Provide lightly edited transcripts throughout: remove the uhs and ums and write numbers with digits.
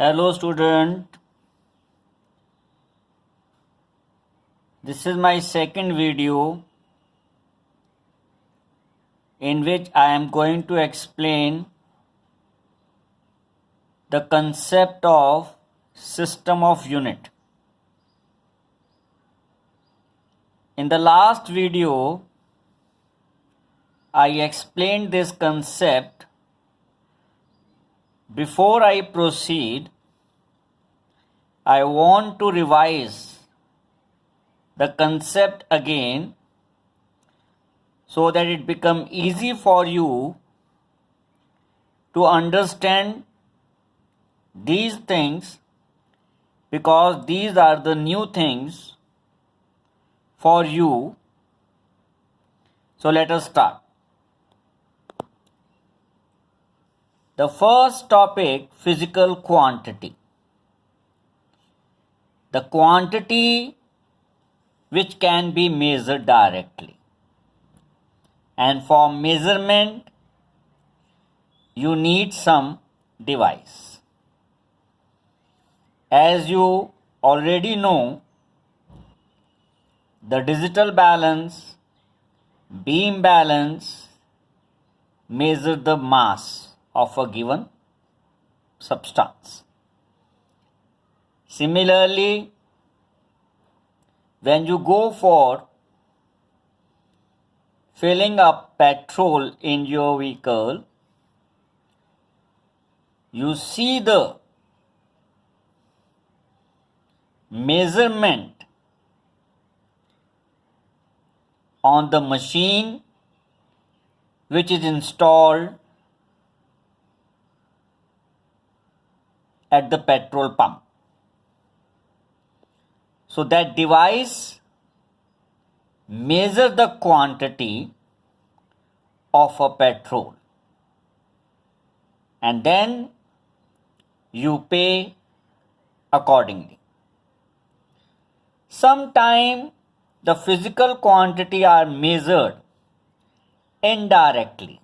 Hello student, this is my second video in which I am going to explain the concept of system of unit. In the last video, I explained this concept. Before I proceed, I want to revise the concept again so that it become easy for you to understand these things, because these are the new things for you. So let us start. The first topic, physical quantity. The quantity which can be measured directly. And for measurement, you need some device. As you already know, the digital balance, beam balance measure the mass of a given substance. Similarly, when you go for filling up petrol in your vehicle, you see the measurement on the machine which is installed at the petrol pump. So that device measures the quantity of a petrol, and then you pay accordingly. Sometimes the physical quantity are measured indirectly.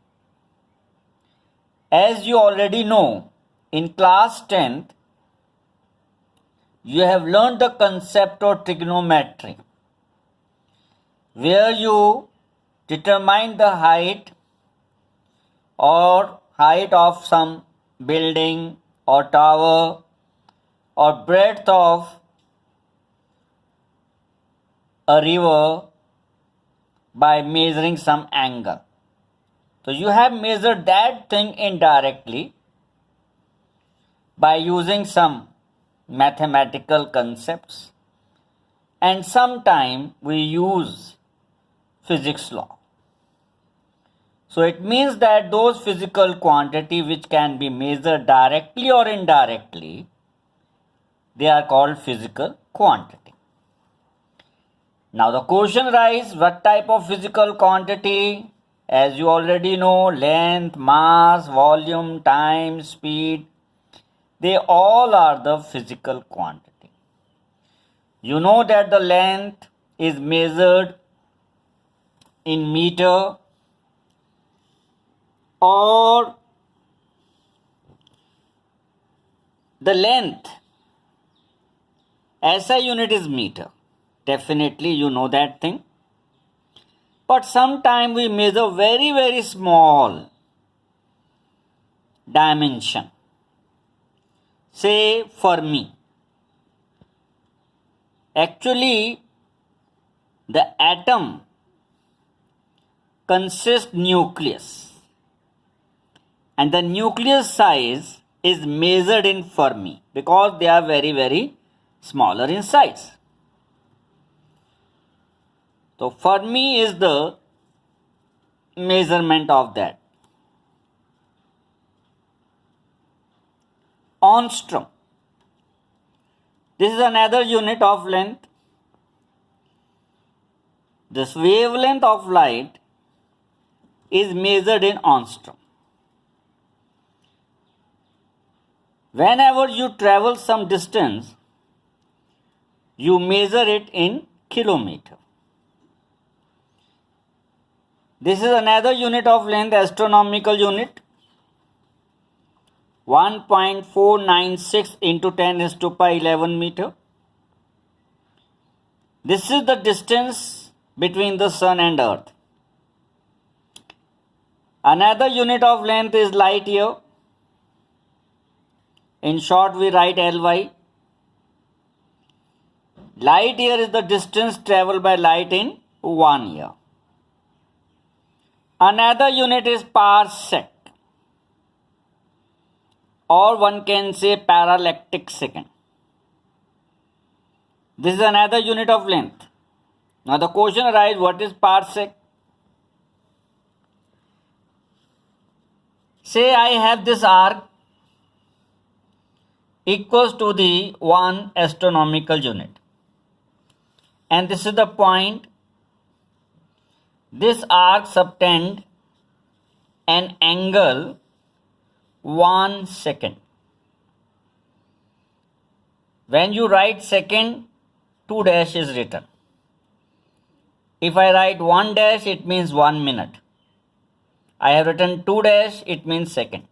As you already know, in class 10th, you have learned the concept of trigonometry, where you determine the height of some building or tower or breadth of a river by measuring some angle. So you have measured that thing indirectly by using some mathematical concepts, and sometimes we use physics law. So it means that those physical quantity which can be measured directly or indirectly, they are called physical quantity. Now the question arises, what type of physical quantity? As you already know, length, mass, volume, time, speed, they all are the physical quantity. You know that the length is measured in meter, or the length SI unit is meter. Definitely you know that thing. But sometimes we measure very small dimension. Say Fermi. Actually, the atom consists nucleus, and the nucleus size is measured in Fermi because they are very smaller in size. So Fermi is the measurement of that. Angstrom. This is another unit of length. This wavelength of light is measured in angstrom. Whenever you travel some distance, you measure it in kilometer. This is another unit of length, astronomical unit. 1.496 into 10 raised to power 11 meter. This is the distance between the sun and earth. Another unit of length is light year. In short, we write Ly. Light year is the distance traveled by light in 1 year. Another unit is parsec, or one can say parallactic second. This is another unit of length. Now the question arises, what is parsec? Say I have this arc equals to the 1 astronomical unit. And this is the point. This arc subtend an angle 1 second. When you write second, 2 dash is written. If I write 1 dash, it means 1 minute. I have written 2 dash, it means second.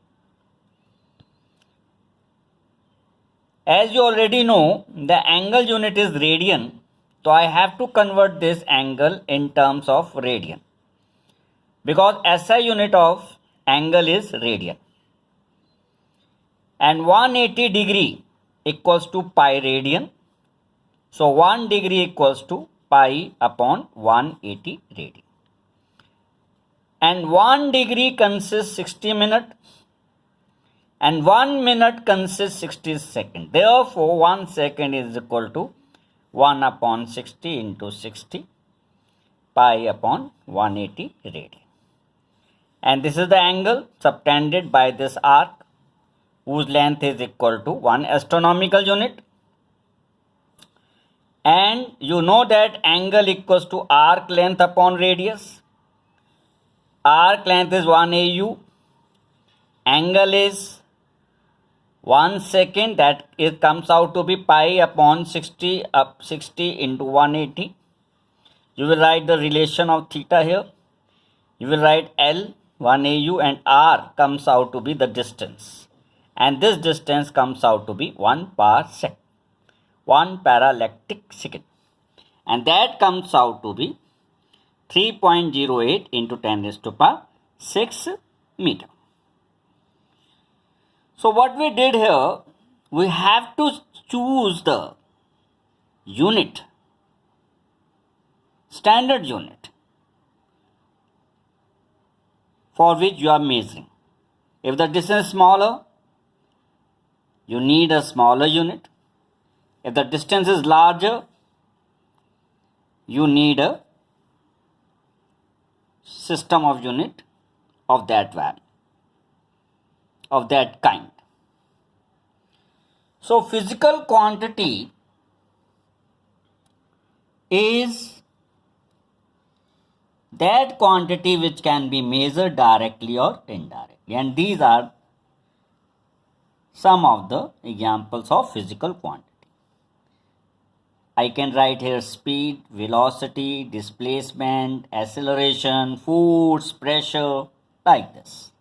As you already know, the angle unit is radian. So I have to convert this angle in terms of radian. Because SI unit of angle is radian. And 180 degree equals to pi radian. So 1 degree equals to pi upon 180 radian. And 1 degree consists 60 minutes. And 1 minute consists 60 seconds. Therefore, 1 second is equal to 1 upon 60 into 60 pi upon 180 radian. And this is the angle subtended by this arc whose length is equal to 1 astronomical unit. And you know that angle equals to arc length upon radius. Arc length is 1 AU. Angle is 1 second, that it comes out to be pi upon 60 into 180. You will write the relation of theta here. You will write L 1 AU and R comes out to be the distance. And this distance comes out to be 1 parsec, 1 parallactic second. And that comes out to be 3.08 into 10 raised to power 6 meter. So what we did here, we have to choose the unit, standard unit, for which you are measuring. If the distance is smaller, you need a smaller unit. If the distance is larger, you need a system of unit of that value, of that kind. So physical quantity is that quantity which can be measured directly or indirectly. And these are some of the examples of physical quantity. I can write here speed, velocity, displacement, acceleration, force, pressure, like this.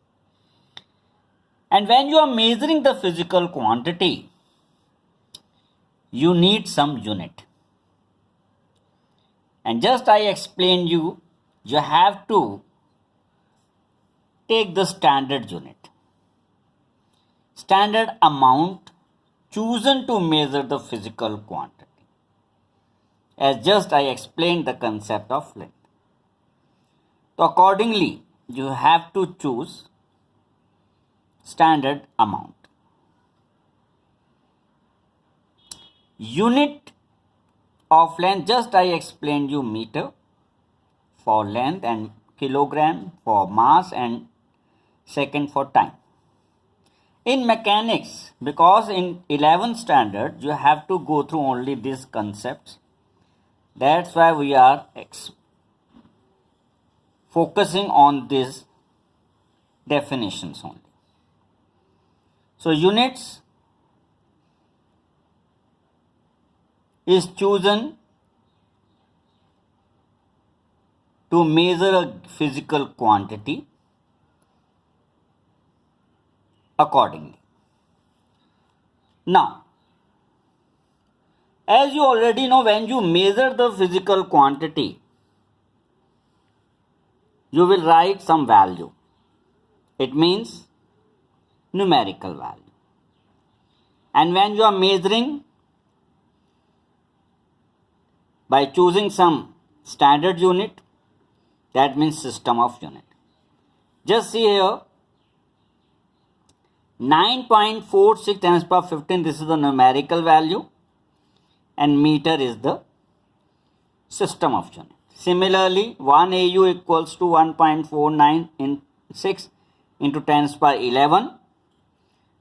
And when you are measuring the physical quantity, you need some unit. And just I explained you have to take the standard unit. Standard amount chosen to measure the physical quantity. As just I explained the concept of length. So accordingly, you have to choose standard amount. Unit of length, just I explained you meter for length and kilogram for mass and second for time. In mechanics, because in 11th standard you have to go through only these concepts, that's why we are focusing on these definitions only. So units is chosen to measure a physical quantity accordingly. Now, as you already know, when you measure the physical quantity, you will write some value. It means numerical value. And when you are measuring by choosing some standard unit, that means system of unit. Just see here, 9.46 times power 15, this is the numerical value, and meter is the system of unit. Similarly, 1 AU equals to 1.49 in 6 into 10 to power 11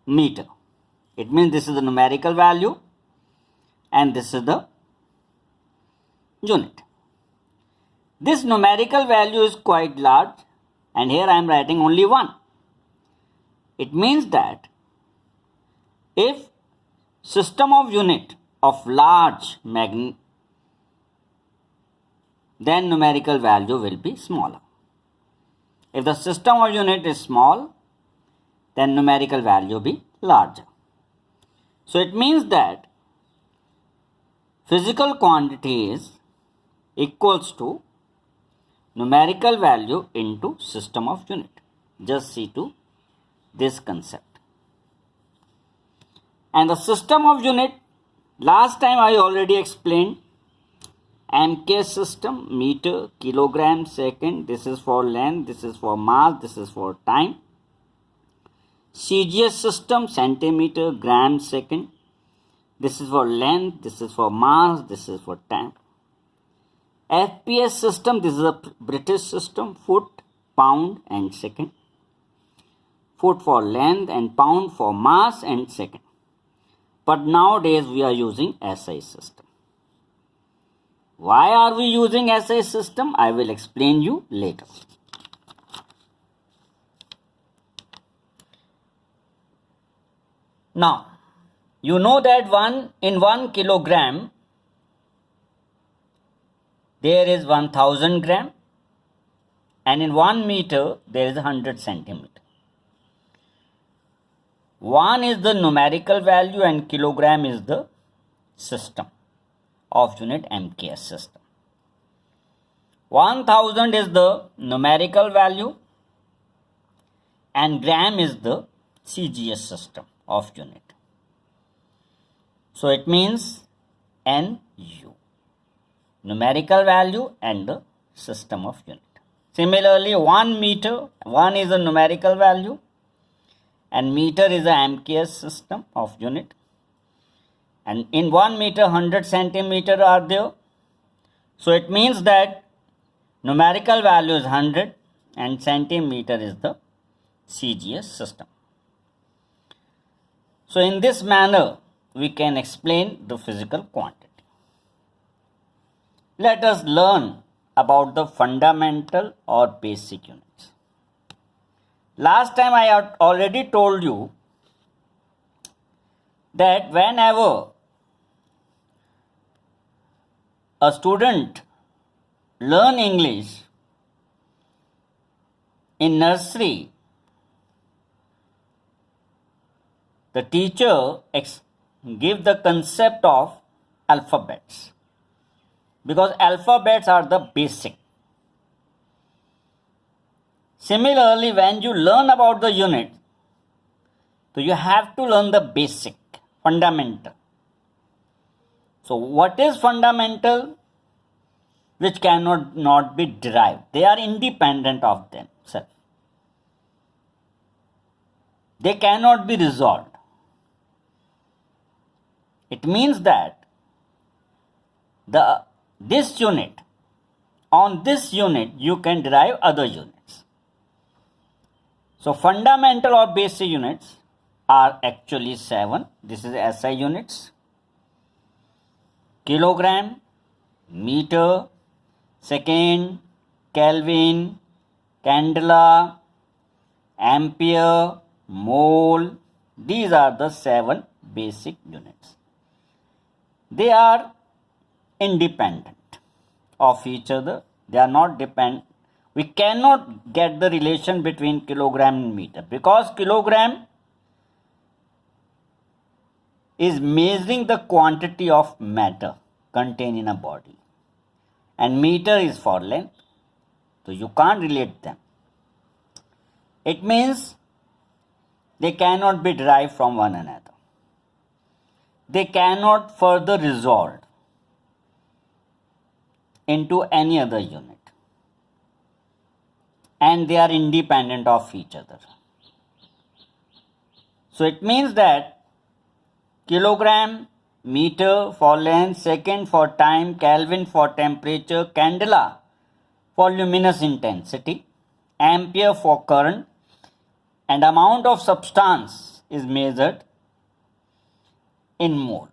meter. It means this is the numerical value and this is the unit. This numerical value is quite large, and here I am writing only 1. It means that if system of unit of large magnitude, then numerical value will be smaller. If the system of unit is small, then numerical value will be larger. So it means that physical quantity is equals to numerical value into system of unit. Just see to this concept. And the system of unit, last time I already explained, MK system, meter, kilogram, second, this is for length, this is for mass, this is for time. CGS system, centimeter, gram, second, this is for length, this is for mass, this is for time. FPS system, this is a British system, foot, pound and second. Foot for length and pound for mass and second. But nowadays we are using SI system. Why are we using SI system? I will explain you later. Now, you know that in 1 kilogram, there is 1000 gram, and in 1 meter, there is 100 centimeter. 1 is the numerical value and kilogram is the system of unit MKS system. 1000 is the numerical value and gram is the CGS system of unit. So it means NU, numerical value and the system of unit. Similarly, 1 meter, 1 is a numerical value and meter is a MKS system of unit. And in 1 meter, 100 centimeter are there. So it means that numerical value is 100 and centimeter is the CGS system. So in this manner, we can explain the physical quantity. Let us learn about the fundamental or basic units. Last time I had already told you that whenever a student learn English in nursery, the teacher give the concept of alphabets, because alphabets are the basic. Similarly, when you learn about the unit, so you have to learn the basic, fundamental. So what is fundamental? Which cannot not be derived. They are independent of themselves. They cannot be resolved. It means that this unit, on this unit you can derive other units. So fundamental or basic units are actually 7. This is SI units: kilogram, meter, second, Kelvin, candela, ampere, mole. These are the 7 basic units. They are independent of each other. They are not dependent. We cannot get the relation between kilogram and meter, because kilogram is measuring the quantity of matter contained in a body, and meter is for length, so you can't relate them. It means they cannot be derived from one another. They cannot further resolve into any other unit, and they are independent of each other. So it means that kilogram, meter for length, second for time, Kelvin for temperature, candela for luminous intensity, ampere for current, and amount of substance is measured in mole.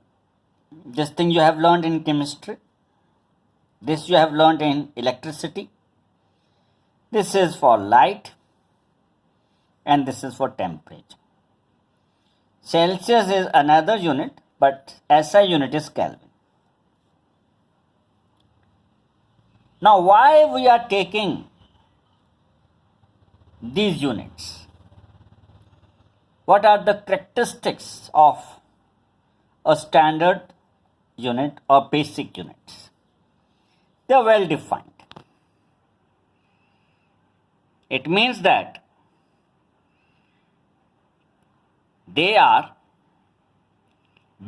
This thing you have learned in chemistry. This you have learned in electricity. This is for light, and this is for temperature. Celsius is another unit, but SI unit is Kelvin. Now, why we are taking these units? What are the characteristics of a standard unit or basic units? They are well defined. It means that they are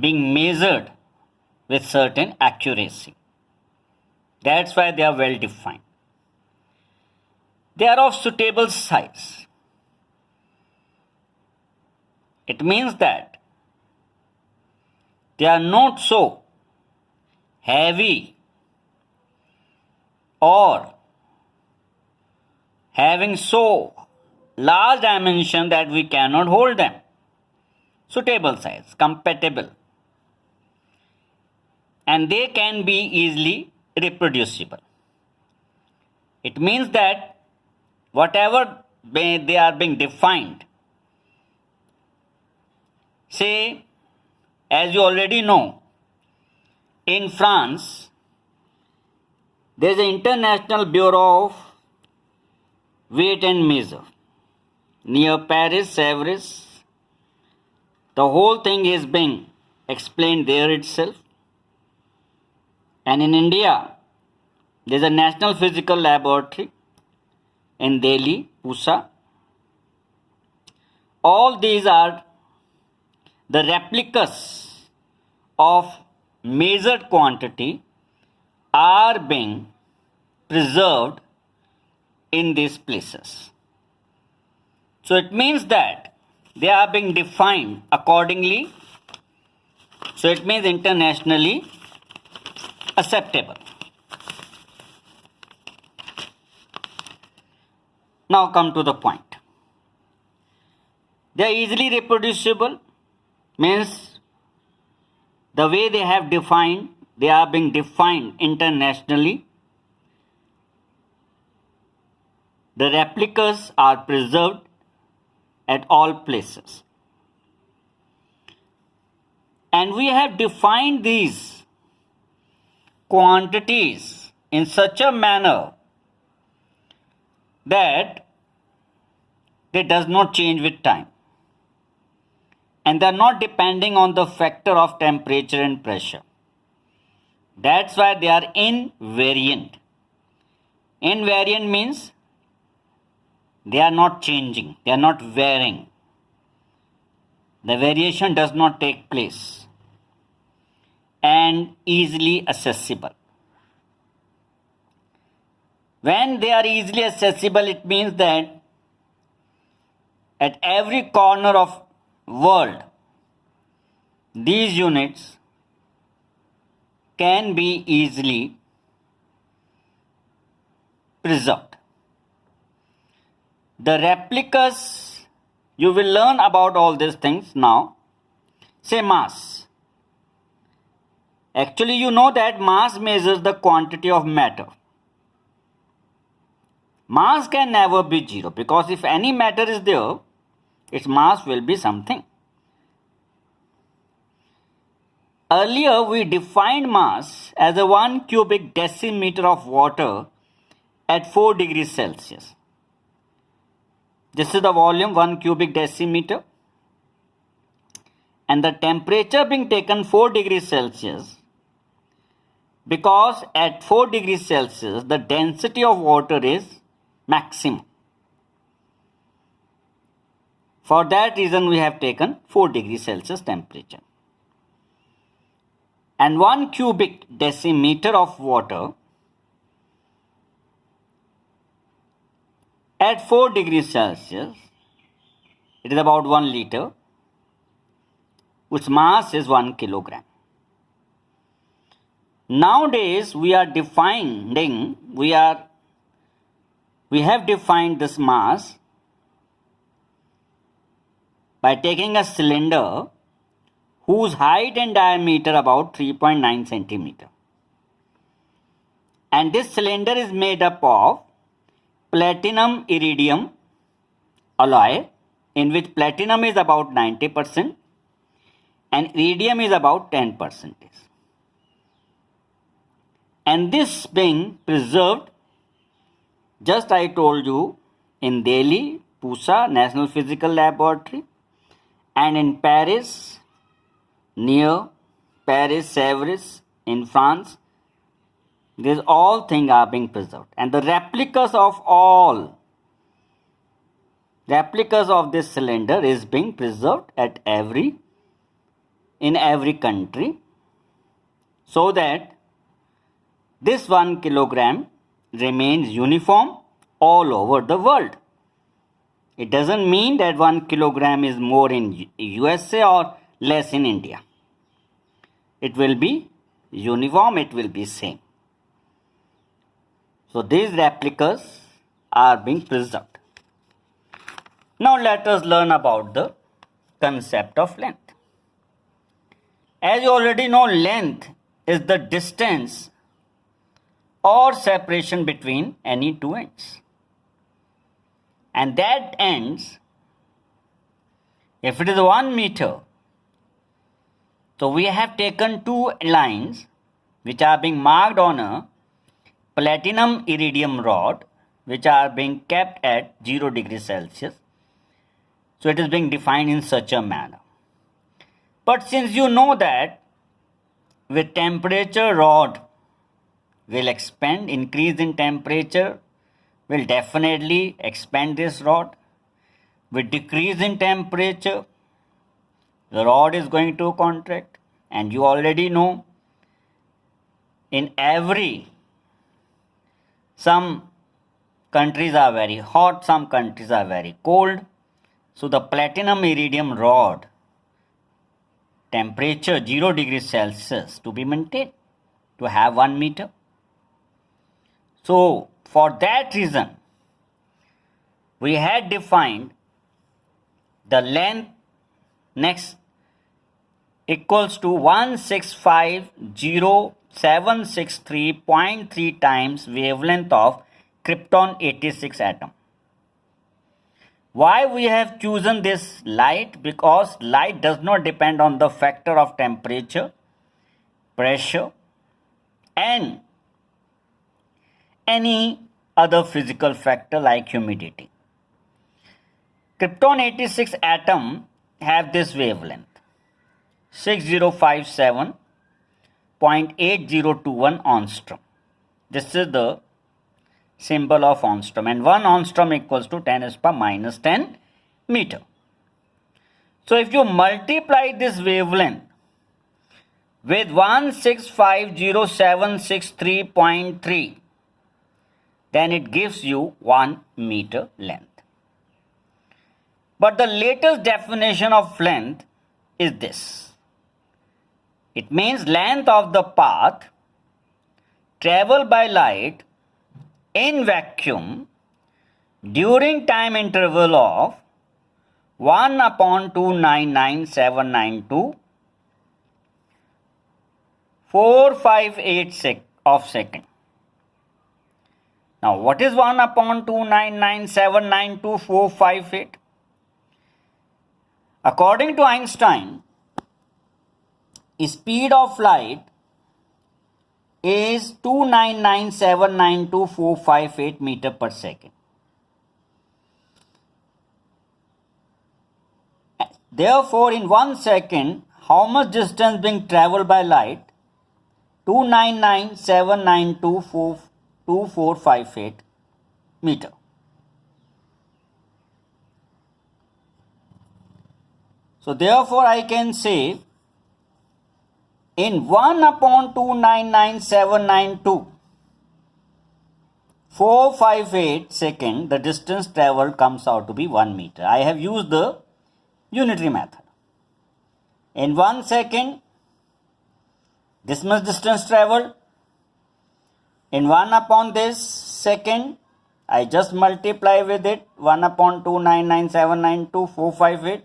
being measured with certain accuracy. That's why they are well defined. They are of suitable size. It means that they are not so heavy or having so large dimension that we cannot hold them. Suitable size, compatible, and they can be easily reproducible. It means that whatever they are being defined, say, as you already know, in France, there is an International Bureau of Weight and Measure near Paris, Sèvres. The whole thing is being explained there itself. And in India, there is a National Physical Laboratory in Delhi, Pusa. All these are the replicas of measured quantity are being preserved in these places. So it means that they are being defined accordingly. So it means internationally acceptable. Now come to the point. They are easily reproducible, means the way they have defined, they are being defined internationally. The replicas are preserved at all places. And we have defined these quantities in such a manner that they does not change with time. And they are not depending on the factor of temperature and pressure. That's why they are invariant. Invariant means they are not changing, they are not varying. The variation does not take place, and easily accessible. When they are easily accessible, it means that at every corner of world, these units can be easily preserved. The replicas, you will learn about all these things now. Say mass. Actually, you know that mass measures the quantity of matter. Mass can never be zero, because if any matter is there, its mass will be something. Earlier, we defined mass as a 1 cubic decimeter of water at 4 degrees Celsius. This is the volume, 1 cubic decimeter. and the temperature being taken 4 degrees Celsius, because at 4 degrees Celsius the density of water is maximum. For that reason we have taken 4 degrees Celsius temperature. And 1 cubic decimeter of water at 4 degrees Celsius, it is about 1 liter, whose mass is 1 kilogram. Nowadays we have defined this mass by taking a cylinder whose height and diameter about 3.9 centimeter. And this cylinder is made up of platinum iridium alloy, in which platinum is about 90% and iridium is about 10%. And this being preserved, just I told you, in Delhi, Pusa National Physical Laboratory, and in Paris, near Paris, Sèvres, in France. These all things are being preserved. And the replicas of this cylinder is being preserved in every country, so that this 1 kilogram remains uniform all over the world. It doesn't mean that 1 kilogram is more in USA or less in India. It will be uniform, it will be same. So these replicas are being preserved. Now let us learn about the concept of length. As you already know, length is the distance or separation between any two ends. And that ends, if it is 1 meter, so we have taken two lines which are being marked on a platinum iridium rod, which are being kept at 0 degrees Celsius. So it is being defined in such a manner. But since you know that with temperature, rod will expand, increase in temperature will definitely expand this rod. With decrease in temperature, the rod is going to contract. And you already know, some countries are very hot, some countries are very cold. So the platinum iridium rod temperature 0 degrees Celsius to be maintained, to have 1 meter. So for that reason, we had defined the length next equals to 1650763.3 times wavelength of krypton 86 atom. Why we have chosen this light? Because light does not depend on the factor of temperature, pressure, and any other physical factor like humidity. Krypton 86 atom have this wavelength 6057.8021 angstrom. This is the symbol of angstrom, and 1 angstrom equals to 10⁻⁻10 meter. So if you multiply this wavelength with 1650763.3, then it gives you 1 meter length. But the latest definition of length is this. It means length of the path traveled by light in vacuum during time interval of 1/299,792 458 of second. Now what is 1/299,792 458? According to Einstein, speed of light is 299,792,458 meter per second. Therefore, in 1 second, how much distance being traveled by light? 299,792,458 meter. So therefore, I can say in 1 upon 299,792,458 second, the distance traveled comes out to be 1 meter. I have used the unitary method. In 1 second, this much distance traveled. In 1 upon this second, I just multiply with it 1 upon 299,792,458.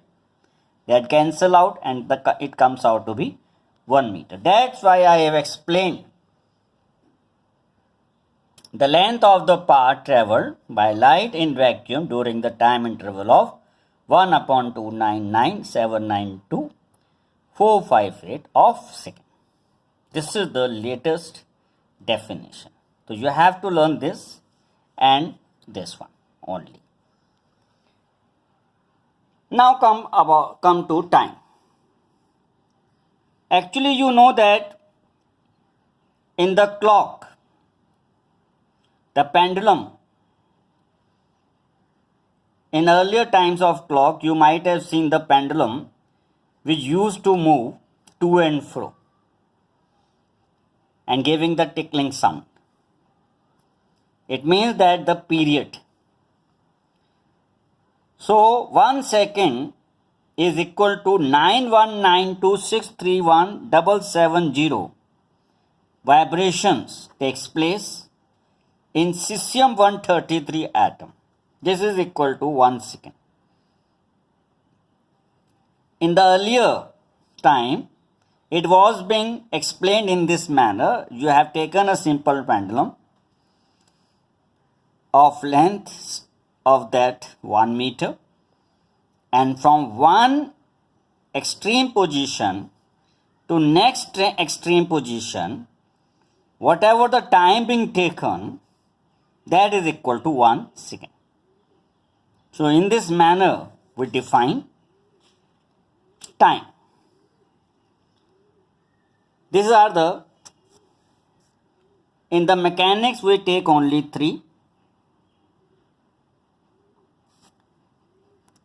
That cancel out and it comes out to be 1 meter. That's why I have explained the length of the path traveled by light in vacuum during the time interval of 1 upon 299,792,458 of second. This is the latest definition. So you have to learn this and this one only. Now come to time. Actually, you know that in the clock, the pendulum, in earlier times of clock, you might have seen the pendulum which used to move to and fro and giving the tickling sound. It means that the period. So 1 second is equal to 9192631,770 vibrations takes place in cesium-133 atom. This is equal to 1 second. In the earlier time, it was being explained in this manner. You have taken a simple pendulum of length of that 1 meter, and from one extreme position to next extreme position, whatever the time being taken, that is equal to 1 second. So in this manner, we define time. These are the, in the mechanics we take only 3.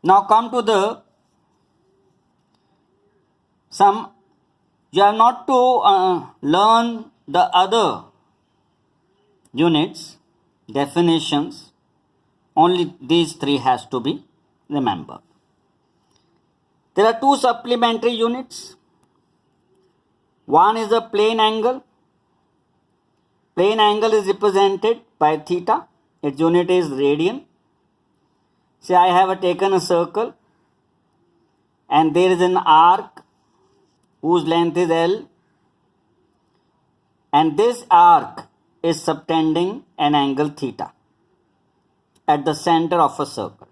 Now come to the you have not to learn the other units, definitions, only these 3 has to be remembered. There are 2 supplementary units. One is the plane angle. Plane angle is represented by theta. Its unit is radian. Say I have taken a circle and there is an arc whose length is L, and this arc is subtending an angle theta at the center of a circle.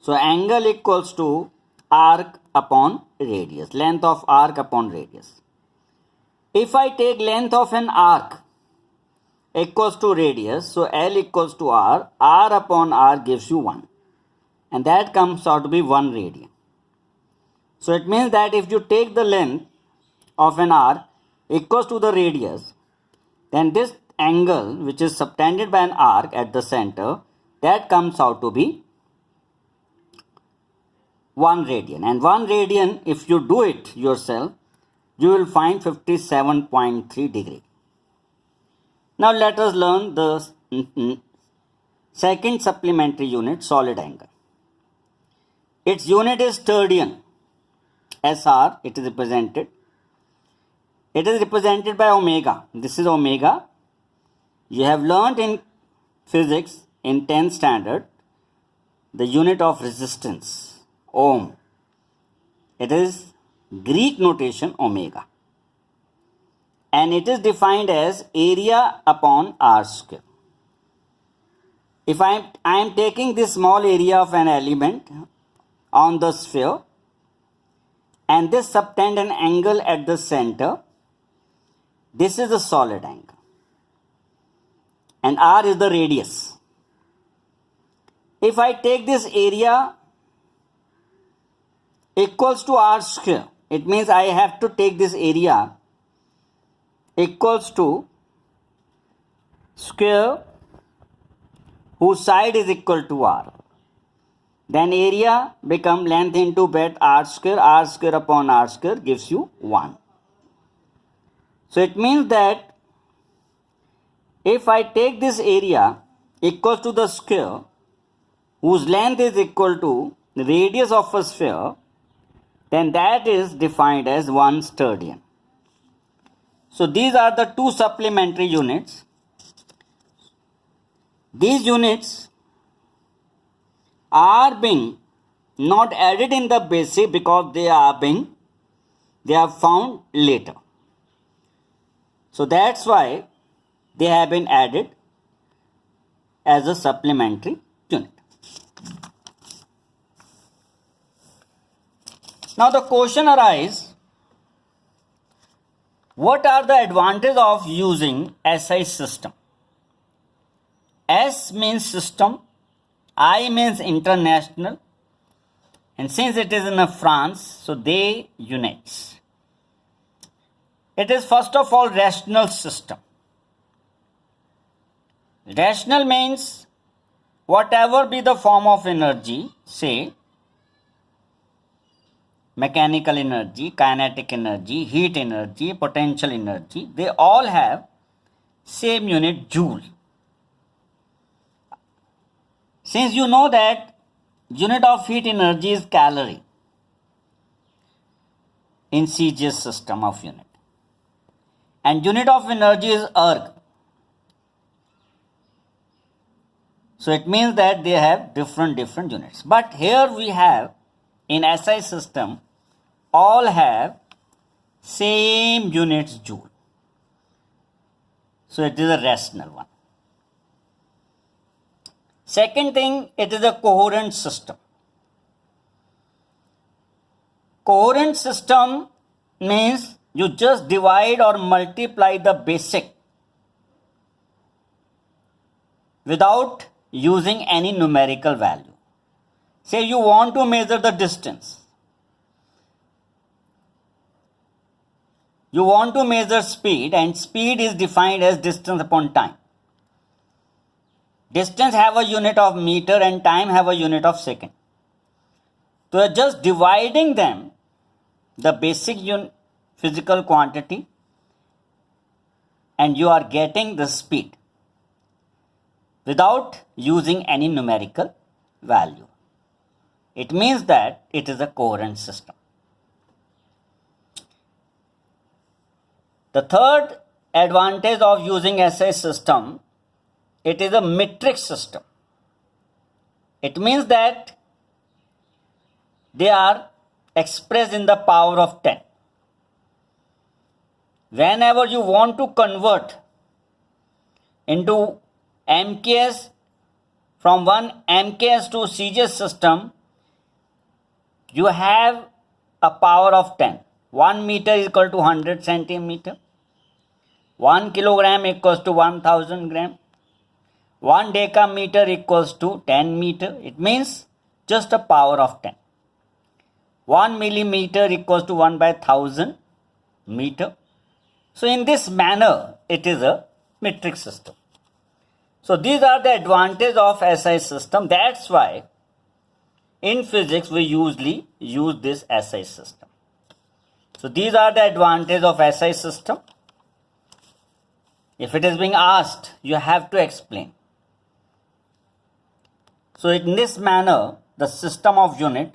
So angle equals to arc upon radius, length of arc upon radius. If I take length of an arc equals to radius, so L equals to R, R upon R gives you 1, and that comes out to be 1 radian. So it means that if you take the length of an arc equals to the radius, then this angle which is subtended by an arc at the center, that comes out to be 1 radian. And 1 radian, if you do it yourself, you will find 57.3 degree. Now let us learn the second supplementary unit, solid angle. Its unit is sterdian. SR, it is represented. It is represented by omega. This is omega. You have learnt in physics in 10th standard the unit of resistance, ohm. It is Greek notation omega. And it is defined as area upon R square. If I am taking this small area of an element on the sphere, and this subtend an angle at the center, this is the solid angle. And R is the radius. If I take this area equals to r square. It means I have to take this area equals to square whose side is equal to r. Then area become length into breadth r square upon r square gives you 1. So it means that if I take this area equals to the square whose length is equal to the radius of a sphere, then that is defined as 1 sterdian. So these are the two supplementary units. These units are being not added in the basic because they are found later. So that's why they have been added as a supplementary unit. Now the question arises, what are the advantages of using SI system? S means system, I means international, and since it is in France, so they unites. It is first of all rational system. Rational means whatever be the form of energy, say mechanical energy, kinetic energy, heat energy, potential energy, they all have same unit joule. Since you know that unit of heat energy is calorie in CGS system of unit, and unit of energy is erg. So it means that they have different units. But here we have in SI system all have same units joule. So it is a rational one. Second thing, it is a coherent system. Coherent system means you just divide or multiply the basic without using any numerical value. Say you want to measure the distance. You want to measure speed, and speed is defined as distance upon time. Distance have a unit of meter and time have a unit of second. So just dividing them, the basic physical quantity, and you are getting the speed without using any numerical value. It means that it is a coherent system. The third advantage of using SI system, it is a metric system. It means that they are expressed in the power of 10. Whenever you want to convert into MKS, from one MKS to CGS system, you have a power of 10. 1 meter is equal to 100 centimeter. 1 kilogram equals to 1000 gram. 1 decameter equals to 10 meter. It means just a power of 10. 1 millimeter equals to 1 by 1000 meter. So in this manner, it is a metric system. So these are the advantages of SI system. That's why in physics we usually use this SI system. So these are the advantages of SI system. If it is being asked, you have to explain. So in this manner, the system of unit,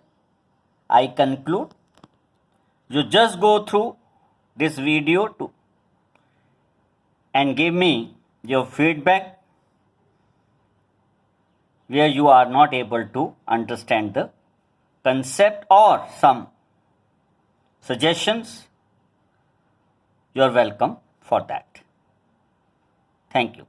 I conclude. You just go through this video and give me your feedback where you are not able to understand the concept or some suggestions. You are welcome for that. Thank you.